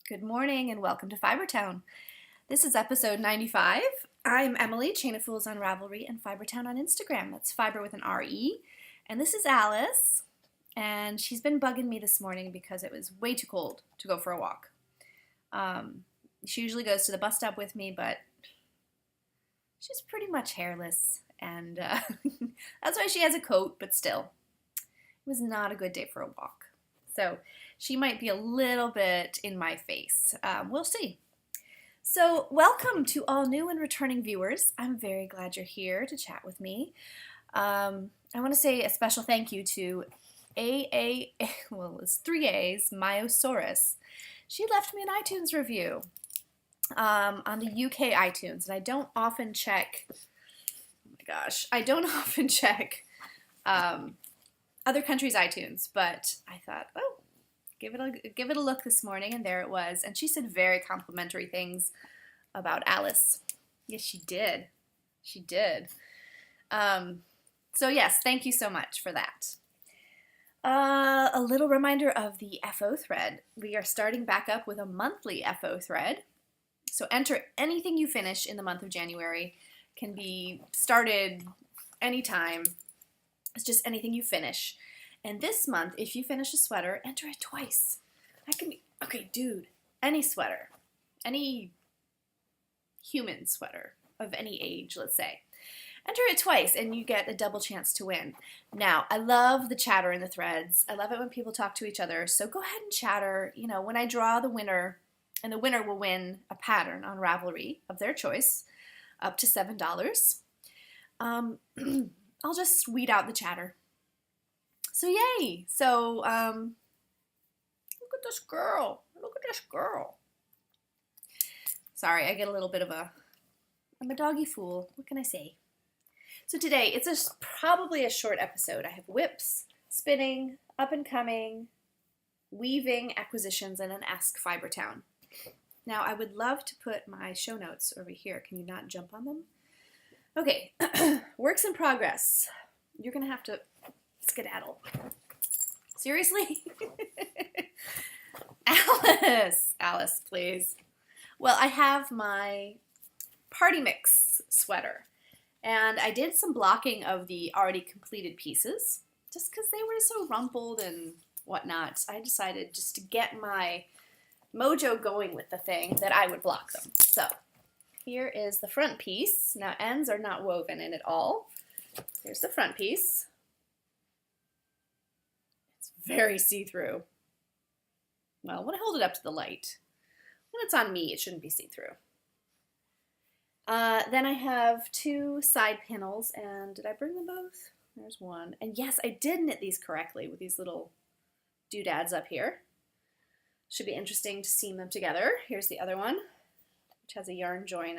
Good morning and welcome to Fibertown. This is episode 95. I'm Emily, Chain of Fools on Ravelry and Fibertown on Instagram. That's fiber with an R-E. And this is Alice. And she's been bugging me this morning because it was way too cold to go for a walk. She usually goes to the bus stop with me, but she's pretty much hairless. And that's why she has a coat, but still. It was not a good day for a walk. So she might be a little bit in my face. We'll see. So welcome to all new and returning viewers. I'm very glad you're here to chat with me. I want to say a special thank you to it's 3 A's, Myosaurus. She left me an iTunes review on the UK iTunes, and I don't often check, other countries' iTunes, but I thought, give it a look this morning, and there it was. And she said very complimentary things about Alice. Yes, she did. She did. So yes, thank you so much for that. A little reminder of the FO thread. We are starting back up with a monthly FO thread. So enter anything you finish in the month of January. Can be started anytime. It's just anything you finish. And this month, if you finish a sweater, enter it twice. That can be, okay, dude, any sweater, any human sweater of any age, let's say. Enter it twice and you get a double chance to win. Now, I love the chatter in the threads. I love it when people talk to each other. So go ahead and chatter. You know, when I draw the winner, and the winner will win a pattern on Ravelry of their choice, up to $7. I'll just weed out the chatter. So yay! So, look at this girl. Look at this girl. Sorry, I get a little bit of I'm a doggy fool. What can I say? So today, it's probably a short episode. I have whips, spinning, up and coming, weaving, acquisitions, and an Ask Fibertown. Now, I would love to put my show notes over here. Can you not jump on them? Okay, works in progress. You're going to have to skedaddle. Seriously? Alice, please. Well, I have my party mix sweater, and I did some blocking of the already completed pieces, just because they were so rumpled and whatnot. I decided just to get my mojo going with the thing that I would block them. So here is the front piece. Now, ends are not woven in at all. Here's the front piece. It's very see-through. Well, when I hold it up to the light, when it's on me, it shouldn't be see-through. Then I have two side panels, and did I bring them both? There's one. And yes, I did knit these correctly with these little doodads up here. Should be interesting to seam them together. Here's the other one, which has a yarn join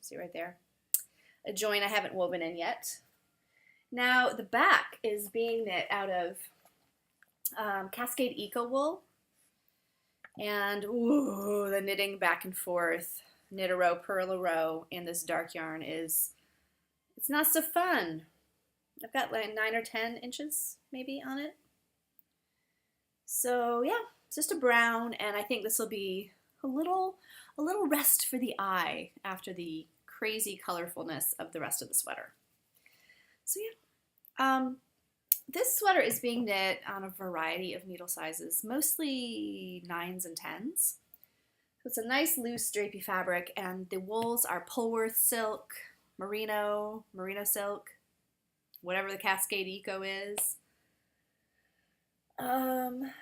see right there, a join I haven't woven in yet. Now the back is being knit out of Cascade Eco Wool, and ooh, the knitting back and forth, knit a row, purl a row, in this dark yarn it's not so fun. I've got like 9 or 10 inches maybe on it. So yeah, it's just a brown, and I think this will be a little rest for the eye after the crazy colorfulness of the rest of the sweater. So yeah, this sweater is being knit on a variety of needle sizes, mostly 9s and 10s. So it's a nice loose drapey fabric, and the wools are Polworth silk, merino silk, whatever the Cascade Eco is. Hand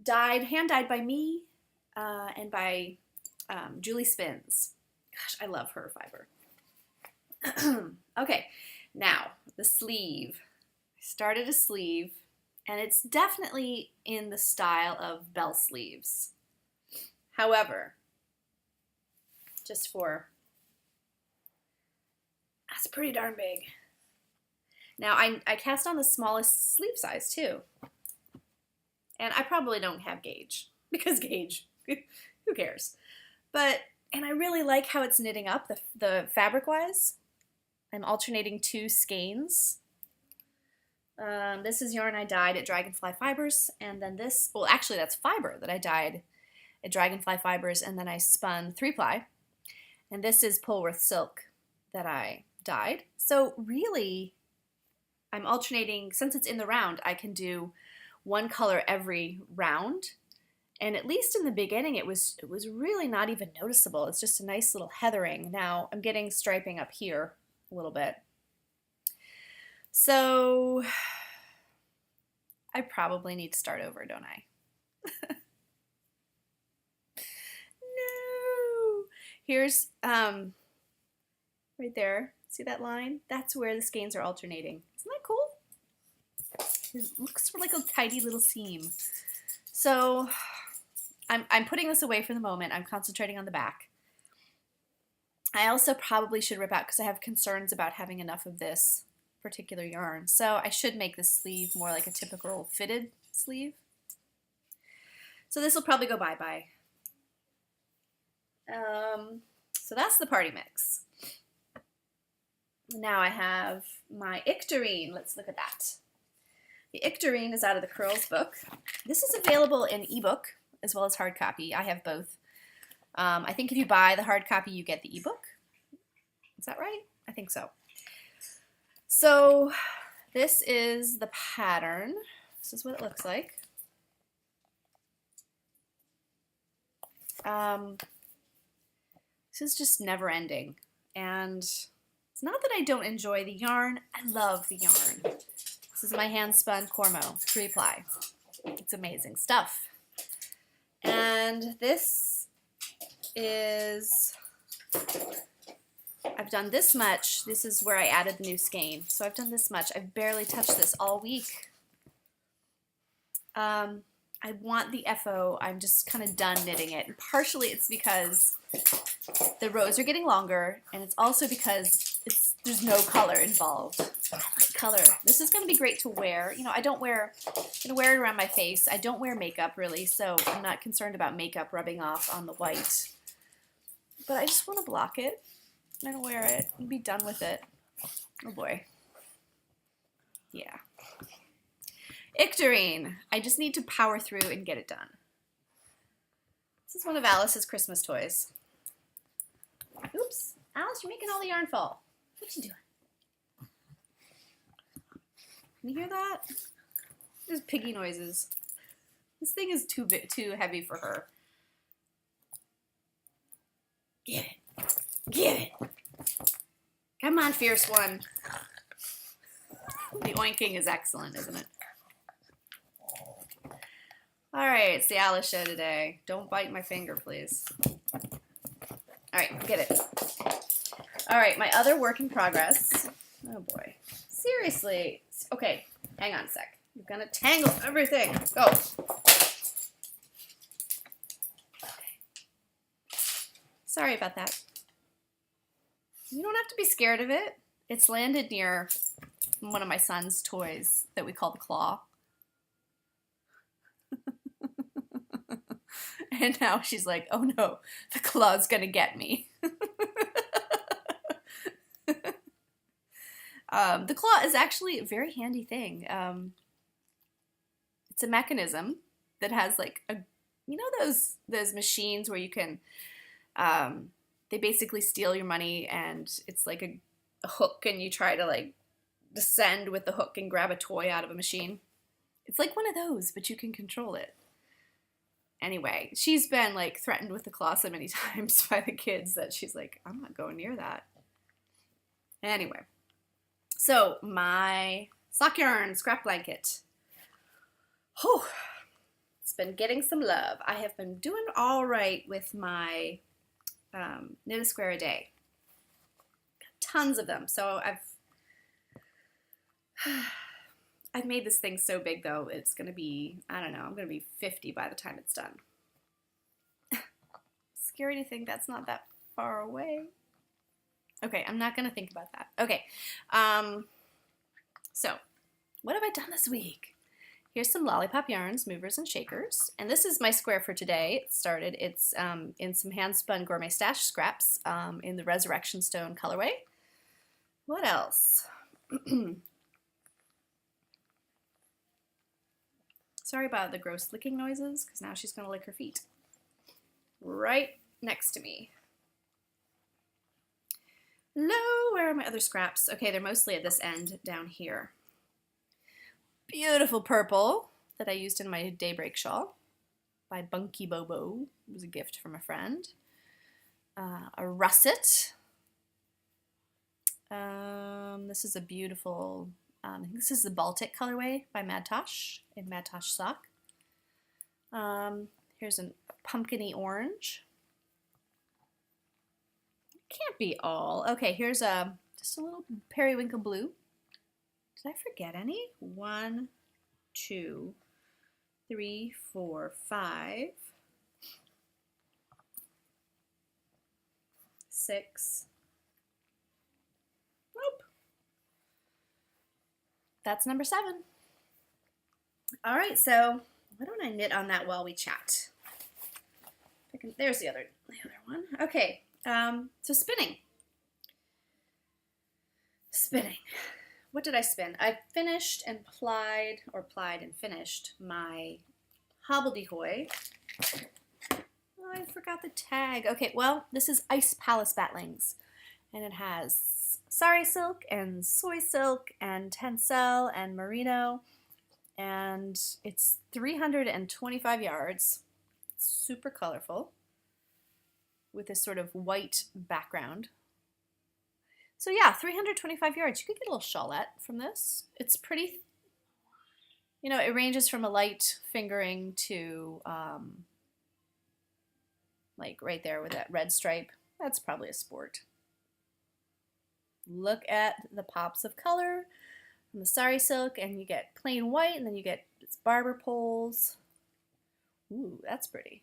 dyed by me and by Julie Spins. Gosh, I love her fiber. Okay, now the sleeve. I started a sleeve, and it's definitely in the style of bell sleeves. However, that's pretty darn big. Now, I cast on the smallest sleeve size, too. And I probably don't have gauge, because gauge, who cares? And I really like how it's knitting up, the fabric-wise. I'm alternating two skeins. This is yarn I dyed at Dragonfly Fibers, and then this, well, actually that's fiber that I dyed at Dragonfly Fibers, and then I spun 3-ply. And this is Polworth silk that I dyed. So really, I'm alternating, since it's in the round, I can do one color every round. And at least in the beginning, it was really not even noticeable. It's just a nice little heathering. Now I'm getting striping up here a little bit. So I probably need to start over, don't I? No. Here's right there. See that line? That's where the skeins are alternating. Isn't that cool? It looks like a tidy little seam. So I'm putting this away for the moment. I'm concentrating on the back. I also probably should rip out because I have concerns about having enough of this particular yarn. So I should make this sleeve more like a typical fitted sleeve. So this will probably go bye-bye. So that's the party mix. Now I have my Nectarine. Let's look at that. The Nectarine is out of the Curls book. This is available in ebook as well as hard copy. I have both. I think if you buy the hard copy, you get the ebook. Is that right? I think so. So this is the pattern. This is what it looks like. This is just never ending. And it's not that I don't enjoy the yarn. I love the yarn. This is my hand spun Cormo 3-ply. It's amazing stuff. And this is, I've done this much. This is where I added the new skein. So I've done this much. I've barely touched this all week. I want the FO. I'm just kind of done knitting it. And partially it's because the rows are getting longer, and it's also because there's no color involved. I like color. This is going to be great to wear. You know, I'm going to wear it around my face. I don't wear makeup really, so I'm not concerned about makeup rubbing off on the white. But I just want to block it and wear it and be done with it. Oh boy. Yeah. Nectarine. I just need to power through and get it done. This is one of Alice's Christmas toys. Oops. Alice, you're making all the yarn fall. What you doing? Can you hear that? There's piggy noises. This thing is too heavy for her. Get it. Get it. Come on, fierce one. The oinking is excellent, isn't it? All right, it's the Alice show today. Don't bite my finger, please. All right, get it. All right, my other work in progress. Oh boy. Seriously. Okay, hang on a sec. I'm gonna tangle everything. Go. Okay. Sorry about that. You don't have to be scared of it. It's landed near one of my son's toys that we call the claw. And now she's like, oh no, the claw's gonna get me. The claw is actually a very handy thing. It's a mechanism that has like you know those machines where you can, they basically steal your money and it's like a hook and you try to like descend with the hook and grab a toy out of a machine. It's like one of those, but you can control it. Anyway, she's been like threatened with the claw so many times by the kids that she's like, I'm not going near that. Anyway, so my sock yarn scrap blanket. Whew, it's been getting some love. I have been doing all right with my knit a square a day. Tons of them. So I've made this thing so big though, it's going to be, I don't know, I'm going to be 50 by the time it's done. Scary to think that's not that far away. Okay, I'm not going to think about that. Okay, so what have I done this week? Here's some lollipop yarns, movers and shakers. And this is my square for today. It's in some hand-spun gourmet stash scraps in the Resurrection Stone colorway. What else? Sorry about the gross licking noises, because now she's going to lick her feet. right next to me. Hello, where are my other scraps? Okay, they're mostly at this end down here. Beautiful purple that I used in my daybreak shawl by Bunky Bobo. It was a gift from a friend. A russet. This is a beautiful, I think this is the Baltic colorway by Mad Tosh in Mad Tosh Sock. Here's a pumpkin-y orange. Can't be all. Okay, here's just a little periwinkle blue. Did I forget any? 1, 2, 3, 4, 5, 6. Nope. That's number 7. All right, so why don't I knit on that while we chat? There's the other one. Okay, so spinning. Spinning. What did I spin? I finished and plied and finished my hobbledehoy. Oh, I forgot the tag. Okay, well, this is Ice Palace Batlings, and it has sari silk and soy silk and tencel and merino, and it's 325 yards. It's super colorful with this sort of white background. So yeah, 325 yards. You could get a little shawlette from this. It's pretty, it ranges from a light fingering to like right there with that red stripe. That's probably a sport. Look at the pops of color from the sari silk, and you get plain white, and then you get its barber poles. Ooh, that's pretty.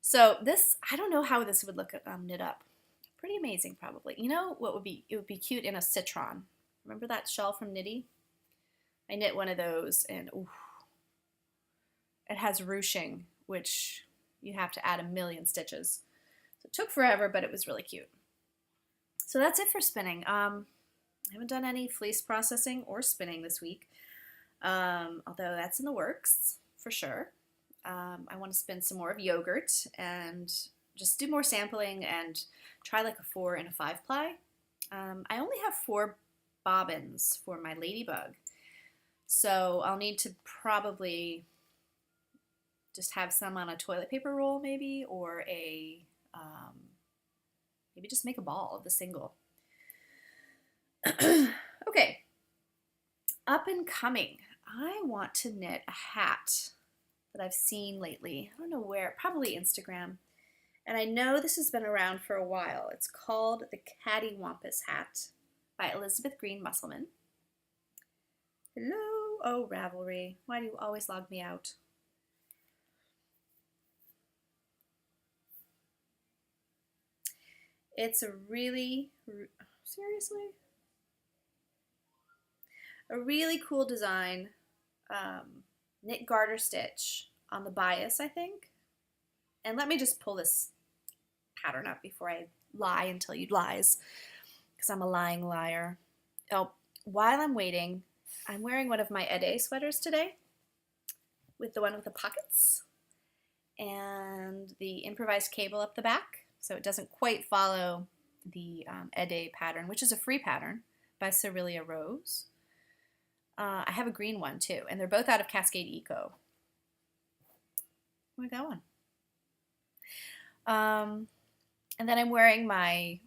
So this, I don't know how this would look knit up. Pretty amazing, probably. You know what would be? It would be cute in a citron. Remember that shawl from Knitty? I knit one of those, and ooh, it has ruching, which you have to add 1,000,000 stitches. So it took forever, but it was really cute. So that's it for spinning. I haven't done any fleece processing or spinning this week, although that's in the works for sure. I want to spin some more of yogurt and just do more sampling and try like a 4 and a 5 ply. I only have 4 bobbins for my ladybug, so I'll need to probably just have some on a toilet paper roll maybe, or maybe just make a ball of the single. Okay, up and coming. I want to knit a hat that I've seen lately. I don't know where, probably Instagram. And I know this has been around for a while. It's called the Cattywampus Hat by Elizabeth Green Musselman. Hello. Oh, Ravelry. Why do you always log me out? It's a really, seriously? A really cool design. Knit garter stitch on the bias, I think. And let me just pull this pattern up before I lie and tell you lies, because I'm a lying liar. Oh, while I'm waiting, I'm wearing one of my Ede sweaters today, with the one with the pockets and the improvised cable up the back, so it doesn't quite follow the Ede pattern, which is a free pattern by Cerelia Rose. I have a green one too, and they're both out of Cascade Eco. Where we going? And then I'm wearing my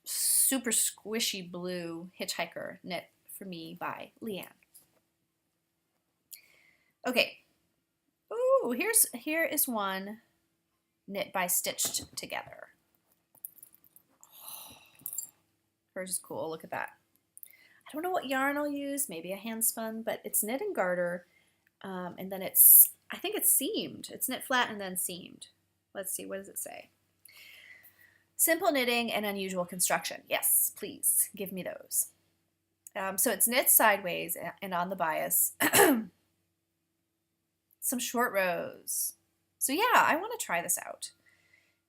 super squishy blue hitchhiker knit for me by Leanne. Okay. Ooh, here is one knit by Stitched Together. Hers is cool. Look at that. I don't know what yarn I'll use. Maybe a hand spun, but it's knit and garter, and then I think it's seamed. It's knit flat and then seamed. Let's see, what does it say? Simple knitting and unusual construction. Yes, please give me those. So it's knit sideways and on the bias. Some short rows. So yeah, I want to try this out.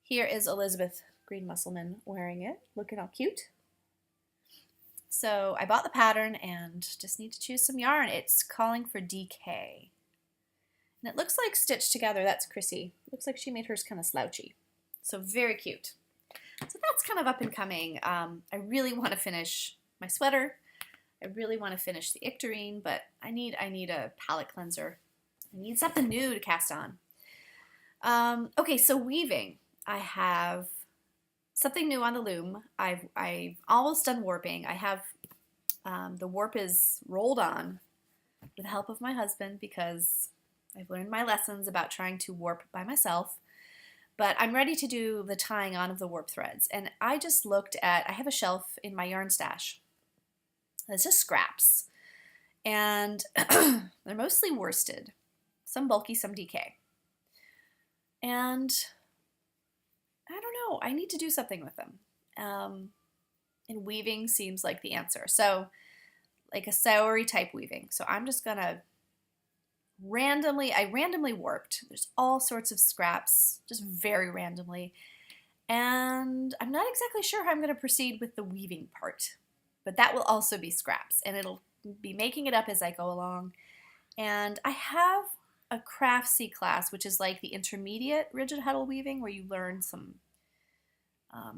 Here is Elizabeth Green Musselman wearing it, looking all cute. So I bought the pattern and just need to choose some yarn. It's calling for DK. And it looks like stitched together. That's Chrissy. Looks like she made hers kind of slouchy. So very cute. So that's kind of up and coming. I really want to finish my sweater. I really want to finish the Nectarine, but I need a palette cleanser. I need something new to cast on. Okay, so weaving. I have something new on the loom. I've almost done warping. I have the warp is rolled on with the help of my husband because I've learned my lessons about trying to warp by myself. But I'm ready to do the tying on of the warp threads. And I just looked at, I have a shelf in my yarn stash. It's just scraps. And they're mostly worsted. Some bulky, some DK. And I don't know, I need to do something with them. And weaving seems like the answer. So, like a Saori type weaving. So I'm just gonna I randomly warped. There's all sorts of scraps, just very randomly. And I'm not exactly sure how I'm gonna proceed with the weaving part, but that will also be scraps and it'll be making it up as I go along. And I have a Craftsy class, which is like the intermediate rigid huddle weaving where you learn some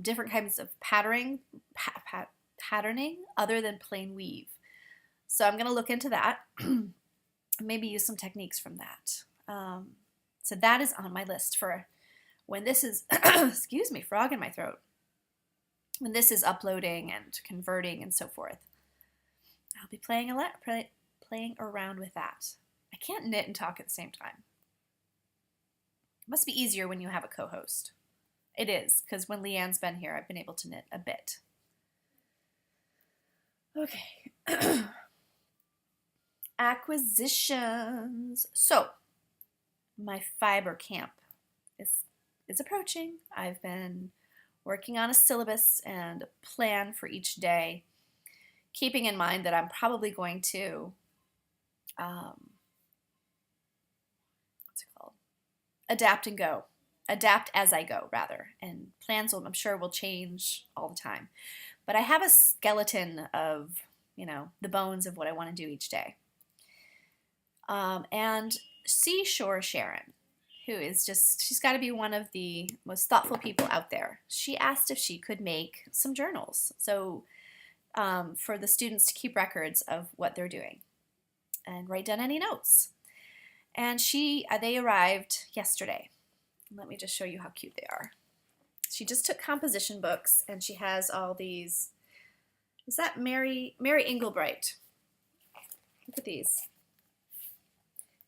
different kinds of patterning other than plain weave. So I'm going to look into that, maybe use some techniques from that. So that is on my list for when this is, excuse me, frog in my throat, when this is uploading and converting and so forth. I'll be playing around with that. I can't knit and talk at the same time. It must be easier when you have a co-host. It is, because when Leanne's been here, I've been able to knit a bit. Okay. Acquisitions. So, my fiber camp is approaching. I've been working on a syllabus and a plan for each day, keeping in mind that I'm probably going to adapt as I go, rather, and plans I'm sure will change all the time. But I have a skeleton of, the bones of what I want to do each day. And Seashore Sharon, who is she's got to be one of the most thoughtful people out there. She asked if she could make some journals, so for the students to keep records of what they're doing and write down any notes. And they arrived yesterday. Let me just show you how cute they are. She just took composition books and she has all these. Is that Mary Engelbright? Look at these.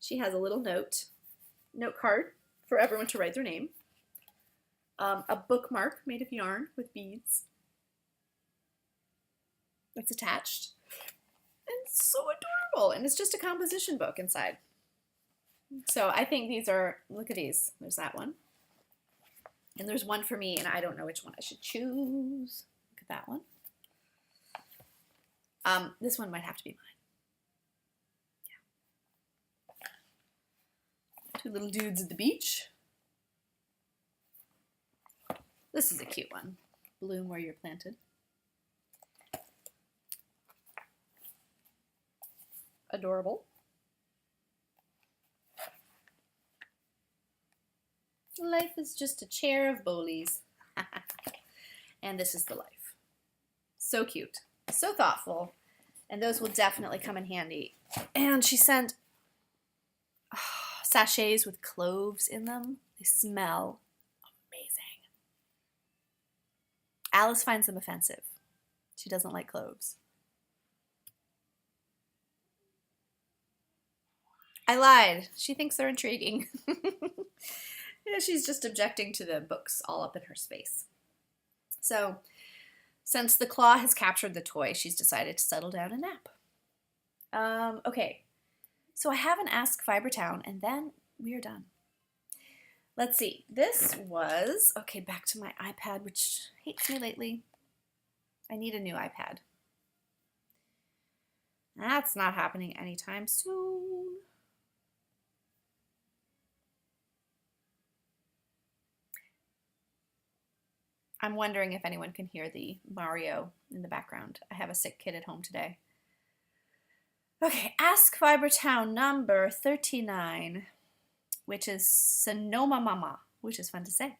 She has a little note card for everyone to write their name. A bookmark made of yarn with beads. It's attached. And it's so adorable. And it's just a composition book inside. So I think these are, look at these. There's that one. And there's one for me, and I don't know which one I should choose. Look at that one. This one might have to be mine. Yeah. Two little dudes at the beach. This is a cute one. Bloom where you're planted. Adorable. Life is just a chair of bolies. And this is the life. So cute. So thoughtful. And those will definitely come in handy. And she sent sachets with cloves in them. They smell amazing. Alice finds them offensive. She doesn't like cloves. I lied. She thinks they're intriguing. Yeah, she's just objecting to the books all up in her space. So, since the claw has captured the toy, she's decided to settle down and nap. Okay, so I have an Ask Fibertown, and then we are done. Let's see. This was, okay, back to my iPad, which hates me lately. I need a new iPad. That's not happening anytime soon. I'm wondering if anyone can hear the Mario in the background. I have a sick kid at home today. Okay, Ask Fibertown number 39. which is Sonoma Mama, which is fun to say.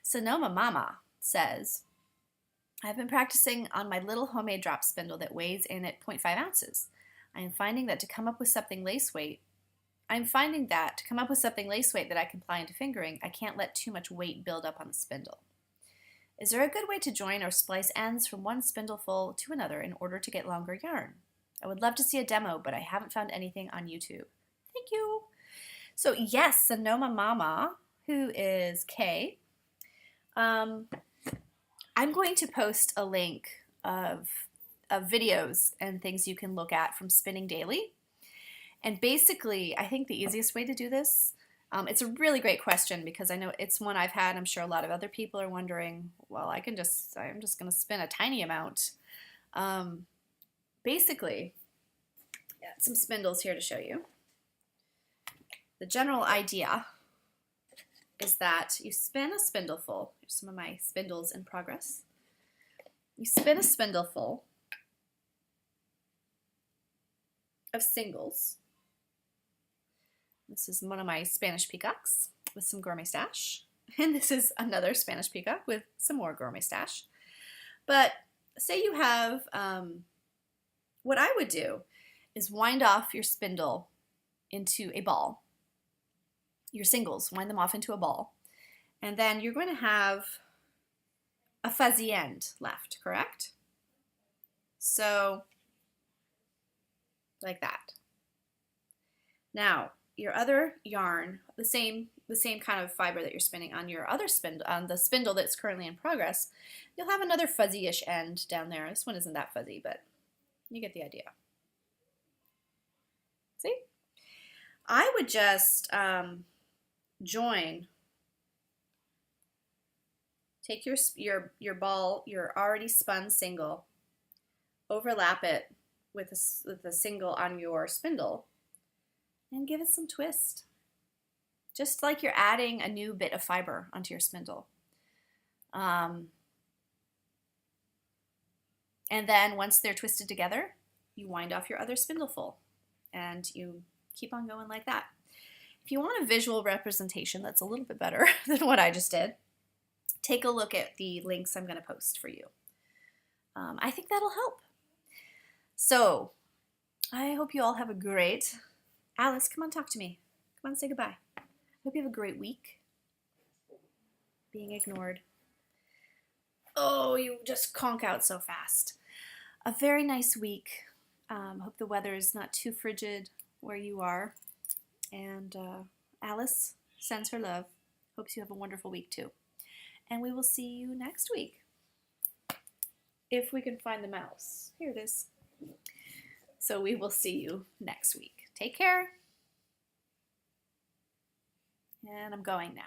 Sonoma Mama says, I've been practicing on my little homemade drop spindle that weighs in at 0.5 ounces. I'm finding that to come up with something lace weight that I can ply into fingering, I can't let too much weight build up on the spindle. Is there a good way to join or splice ends from one spindleful to another in order to get longer yarn? I would love to see a demo, but I haven't found anything on YouTube. Thank you. So yes, Sonoma Mama, who is Kay, I'm going to post a link of videos and things you can look at from Spinning Daily. And basically, I think the easiest way to do this, it's a really great question because I know it's one I've had. I'm sure a lot of other people are wondering, well, I'm just going to spin a tiny amount. Basically, some spindles here to show you. The general idea is that you spin a spindleful. Here's some of my spindles in progress. You spin a spindleful of singles. This is one of my Spanish peacocks with some gourmet stash. And this is another Spanish peacock with some more gourmet stash. But say you have, what I would do is wind off your spindle into a ball. Your singles, wind them off into a ball. And then you're going to have a fuzzy end left, correct? So, like that. Now, your other yarn, the same kind of fiber that you're spinning on your other spindle, on the spindle that's currently in progress, you'll have another fuzzy-ish end down there. This one isn't that fuzzy, but you get the idea. See? I would just join. Take your ball, your already spun single, overlap it with a single on your spindle, and give it some twist. Just like you're adding a new bit of fiber onto your spindle. And then once they're twisted together, you wind off your other spindleful, and you keep on going like that. If you want a visual representation that's a little bit better than what I just did, take a look at the links I'm going to post for you. I think that'll help. So, I hope you all have a great... Alice, come on, talk to me. Come on, say goodbye. I hope you have a great week. Being ignored. Oh, you just conk out so fast. A very nice week. Hope the weather is not too frigid where you are. And Alice sends her love. Hopes you have a wonderful week too. And we will see you next week. If we can find the mouse. Here it is. So we will see you next week. Take care. And I'm going now.